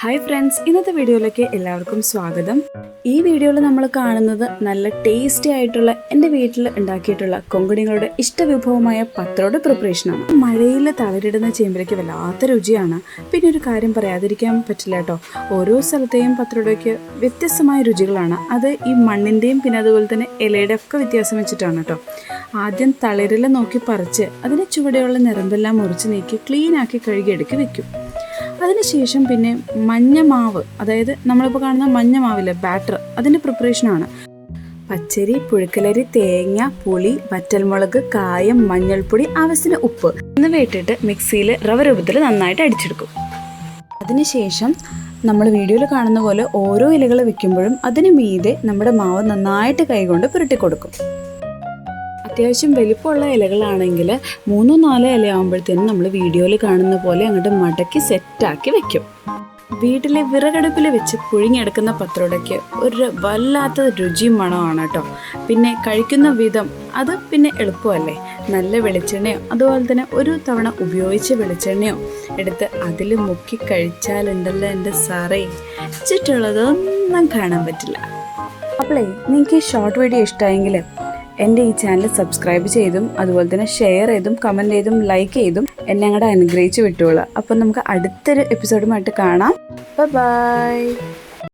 Hi friends, ഇന്നത്തെ വീഡിയോയിലേക്ക് എല്ലാവർക്കും സ്വാഗതം. ഈ വീഡിയോയിൽ നമ്മൾ കാണുന്നത് നല്ല ടേസ്റ്റി ആയിട്ടുള്ള എൻ്റെ വീട്ടിൽ ഉണ്ടാക്കിയിട്ടുള്ള കൊങ്കണികളുടെ ഇഷ്ടവിഭവമായ പത്രോടെ പ്രിപ്പറേഷനാണ്. മഴയിൽ തളരിടുന്ന ചേമ്പരയ്ക്ക് വല്ലാത്ത രുചിയാണ്. പിന്നെ ഒരു കാര്യം പറയാതിരിക്കാൻ പറ്റില്ല കേട്ടോ, ഓരോ സ്ഥലത്തെയും പത്രോടയ്ക്ക് വ്യത്യസ്തമായ രുചികളാണ്. അത് ഈ മണ്ണിൻ്റെയും പിന്നെ അതുപോലെ തന്നെ ഇലയുടെ ഒക്കെ വ്യത്യാസം വെച്ചിട്ടാണ് കേട്ടോ. ആദ്യം തളിരില നോക്കി പറിച്ച് അതിന് ചുവടെയുള്ള ഞരമ്പെല്ലാം മുറിച്ച് നീക്കി ക്ലീനാക്കി കഴുകിയെടുക്കി വെക്കും. അതിനുശേഷം പിന്നെ മഞ്ഞമാവ്, അതായത് നമ്മളിപ്പോൾ കാണുന്ന മഞ്ഞമാവില്ലേ, ബാറ്റർ, അതിൻ്റെ പ്രിപ്പറേഷനാണ്. പച്ചരി, പുഴുക്കലരി, തേങ്ങ, പുളി, വറ്റൽമുളക്, കായം, മഞ്ഞൾപ്പൊടി, ആവശ്യത്തിന് ഉപ്പ് എന്നിവ ഇട്ടിട്ട് മിക്സിയിൽ റവ രൂപത്തിൽ നന്നായിട്ട് അടിച്ചെടുക്കും. അതിനുശേഷം നമ്മൾ വീഡിയോയിൽ കാണുന്ന പോലെ ഓരോ ഇലകൾ വെക്കുമ്പോഴും അതിന് മീതെ നമ്മുടെ മാവ് നന്നായിട്ട് കൈകൊണ്ട് പുരട്ടി കൊടുക്കും. അത്യാവശ്യം വലിപ്പമുള്ള ഇലകളാണെങ്കിൽ 3-4 ഇലയാകുമ്പോഴത്തേനും നമ്മൾ വീഡിയോയിൽ കാണുന്ന പോലെ അങ്ങോട്ട് മടക്കി സെറ്റാക്കി വെക്കും. വീട്ടിലെ വിറകടുപ്പിൽ വെച്ച് പുഴുങ്ങിയെടുക്കുന്ന പത്രോടയ്ക്ക് ഒരു വല്ലാത്ത രുചിയും മണമാണ് കേട്ടോ. പിന്നെ കഴിക്കുന്ന വിധം അത് പിന്നെ എളുപ്പമല്ലേ. നല്ല വെളിച്ചെണ്ണയോ അതുപോലെ തന്നെ ഒരു തവണ ഉപയോഗിച്ച വെളിച്ചെണ്ണയോ എടുത്ത് അതിൽ മുക്കി കഴിച്ചാലുണ്ടല്ലോ എൻ്റെ സാറേ, ചുറ്റുള്ളതൊന്നും കാണാൻ പറ്റില്ല. അപ്പോളേ നിങ്ങൾക്ക് ഈ ഷോർട്ട് വീഡിയോ ഇഷ്ടമായെങ്കിൽ എൻ്റെ ഈ ചാനൽ സബ്സ്ക്രൈബ് ചെയ്തും അതുപോലെ തന്നെ ഷെയർ ചെയ്തും കമൻറ്റ് ചെയ്തും ലൈക്ക് ചെയ്തും എന്നെ അങ്ങോട്ട് അനുഗ്രഹിച്ച് വിട്ടോളൂ. അപ്പം നമുക്ക് അടുത്തൊരു എപ്പിസോഡുമായിട്ട് കാണാം. ബൈ.